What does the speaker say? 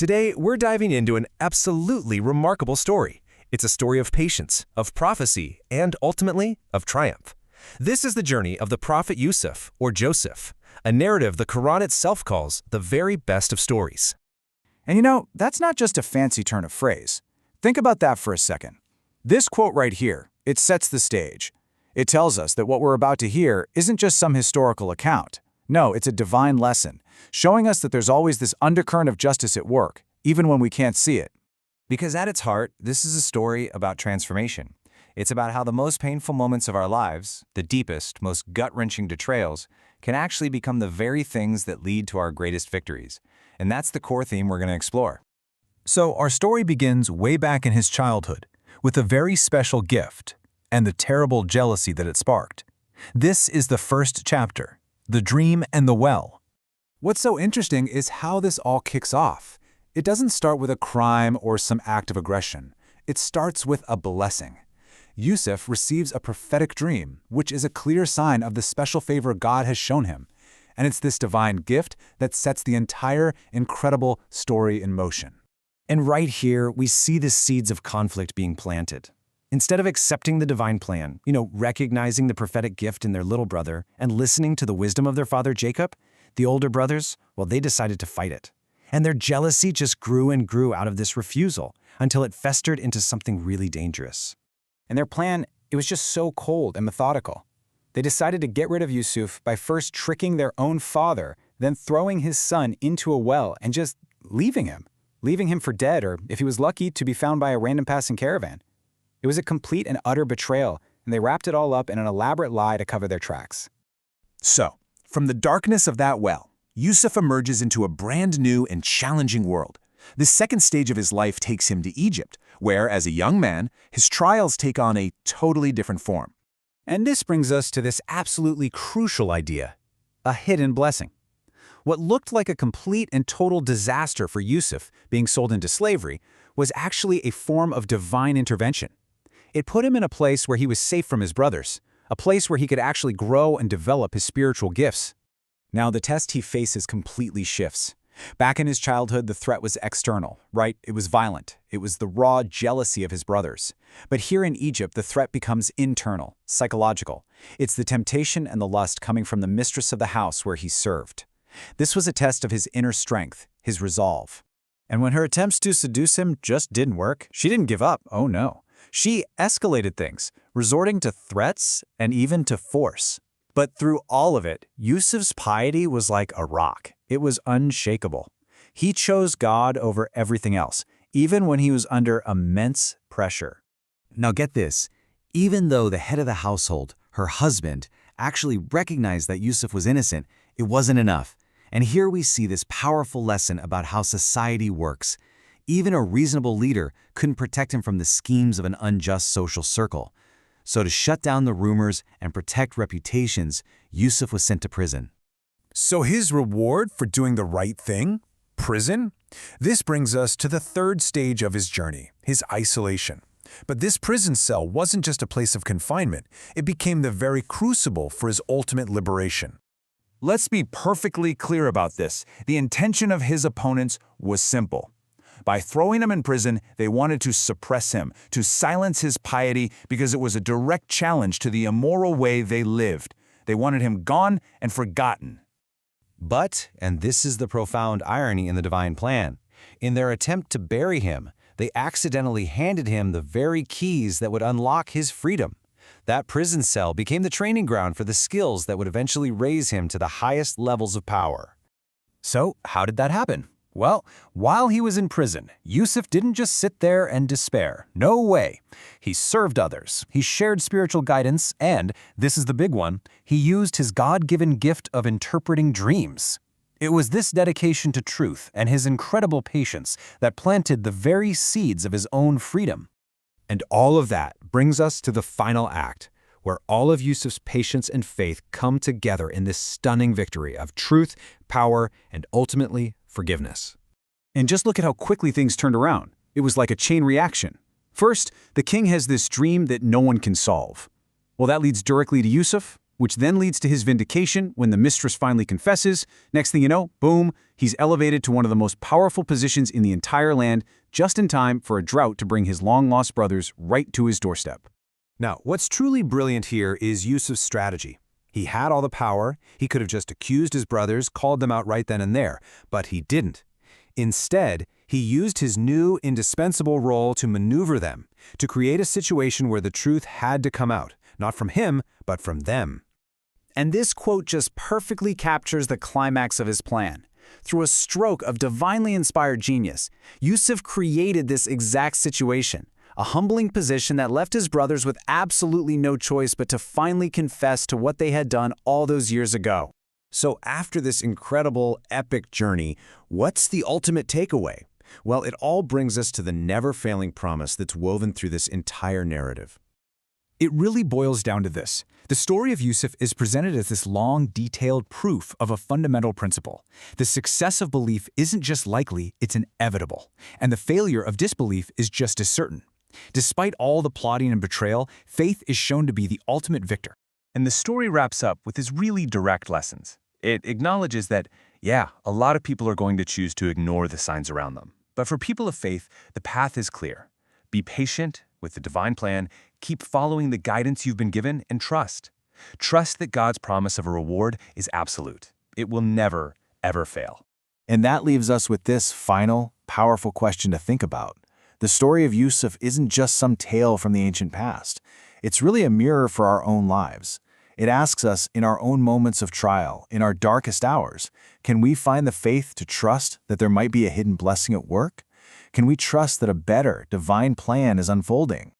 Today, we're diving into an absolutely remarkable story. It's a story of patience, of prophecy, and ultimately, of triumph. This is the journey of the prophet Yusuf, or Joseph, a narrative the Quran itself calls the very best of stories. And you know, that's not just a fancy turn of phrase. Think about that for a second. This quote right here, it sets the stage. It tells us that what we're about to hear isn't just some historical account. No, it's a divine lesson, showing us that there's always this undercurrent of justice at work, even when we can't see it. Because at its heart, this is a story about transformation. It's about how the most painful moments of our lives, the deepest, most gut-wrenching betrayals, can actually become the very things that lead to our greatest victories. And that's the core theme we're going to explore. So our story begins way back in his childhood, with a very special gift, and the terrible jealousy that it sparked. This is the first chapter, The Dream and the Well. What's so interesting is how this all kicks off. It doesn't start with a crime or some act of aggression. It starts with a blessing. Yusuf receives a prophetic dream, which is a clear sign of the special favor God has shown him. And it's this divine gift that sets the entire incredible story in motion. And right here, we see the seeds of conflict being planted. Instead of accepting the divine plan, recognizing the prophetic gift in their little brother and listening to the wisdom of their father Jacob, the older brothers, they decided to fight it. And their jealousy just grew and grew out of this refusal until it festered into something really dangerous. And their plan, it was just so cold and methodical. They decided to get rid of Yusuf by first tricking their own father, then throwing his son into a well and just leaving him for dead, or if he was lucky, to be found by a random passing caravan. It was a complete and utter betrayal, and they wrapped it all up in an elaborate lie to cover their tracks. So, from the darkness of that well, Yusuf emerges into a brand new and challenging world. The second stage of his life takes him to Egypt, where, as a young man, his trials take on a totally different form. And this brings us to this absolutely crucial idea, a hidden blessing. What looked like a complete and total disaster for Yusuf, being sold into slavery, was actually a form of divine intervention. It put him in a place where he was safe from his brothers, a place where he could actually grow and develop his spiritual gifts. Now the test he faces completely shifts. Back in his childhood, the threat was external, right? It was violent. It was the raw jealousy of his brothers. But here in Egypt, the threat becomes internal, psychological. It's the temptation and the lust coming from the mistress of the house where he served. This was a test of his inner strength, his resolve. And when her attempts to seduce him just didn't work, she didn't give up, oh no. She escalated things, resorting to threats and even to force. But through all of it, Yusuf's piety was like a rock. It was unshakable. He chose God over everything else, even when he was under immense pressure. Now get this, even though the head of the household, her husband, actually recognized that Yusuf was innocent, it wasn't enough. And here we see this powerful lesson about how society works. Even a reasonable leader couldn't protect him from the schemes of an unjust social circle. So to shut down the rumors and protect reputations, Yusuf was sent to prison. So his reward for doing the right thing? Prison? This brings us to the third stage of his journey, his isolation. But this prison cell wasn't just a place of confinement. It became the very crucible for his ultimate liberation. Let's be perfectly clear about this. The intention of his opponents was simple. By throwing him in prison, they wanted to suppress him, to silence his piety, because it was a direct challenge to the immoral way they lived. They wanted him gone and forgotten. But, and this is the profound irony in the divine plan, in their attempt to bury him, they accidentally handed him the very keys that would unlock his freedom. That prison cell became the training ground for the skills that would eventually raise him to the highest levels of power. So, how did that happen? Well, while he was in prison, Yusuf didn't just sit there and despair. No way. He served others, he shared spiritual guidance, and, this is the big one, he used his God-given gift of interpreting dreams. It was this dedication to truth and his incredible patience that planted the very seeds of his own freedom. And all of that brings us to the final act, where all of Yusuf's patience and faith come together in this stunning victory of truth, power, and ultimately forgiveness. And just look at how quickly things turned around. It was like a chain reaction. First, the king has this dream that no one can solve. Well, that leads directly to Yusuf. which then leads to his vindication when the mistress finally confesses. Next thing you know, boom, he's elevated to one of the most powerful positions in the entire land, just in time for a drought to bring his long-lost brothers right to his doorstep. Now, what's truly brilliant here is Yusuf's strategy. He had all the power, he could have just accused his brothers, called them out right then and there, but he didn't. Instead, he used his new, indispensable role to maneuver them, to create a situation where the truth had to come out, not from him, but from them. And this quote just perfectly captures the climax of his plan. Through a stroke of divinely inspired genius, Yusuf created this exact situation, a humbling position that left his brothers with absolutely no choice but to finally confess to what they had done all those years ago. So after this incredible, epic journey, what's the ultimate takeaway? Well, it all brings us to the never-failing promise that's woven through this entire narrative. It really boils down to this. The story of Yusuf is presented as this long, detailed proof of a fundamental principle. The success of belief isn't just likely, it's inevitable. And the failure of disbelief is just as certain. Despite all the plotting and betrayal, faith is shown to be the ultimate victor. And the story wraps up with these really direct lessons. It acknowledges that, yeah, a lot of people are going to choose to ignore the signs around them. But for people of faith, the path is clear. Be patient with the divine plan, keep following the guidance you've been given, and trust. Trust that God's promise of a reward is absolute. It will never, ever fail. And that leaves us with this final, powerful question to think about. The story of Yusuf isn't just some tale from the ancient past. It's really a mirror for our own lives. It asks us, in our own moments of trial, in our darkest hours, can we find the faith to trust that there might be a hidden blessing at work? Can we trust that a better, divine plan is unfolding?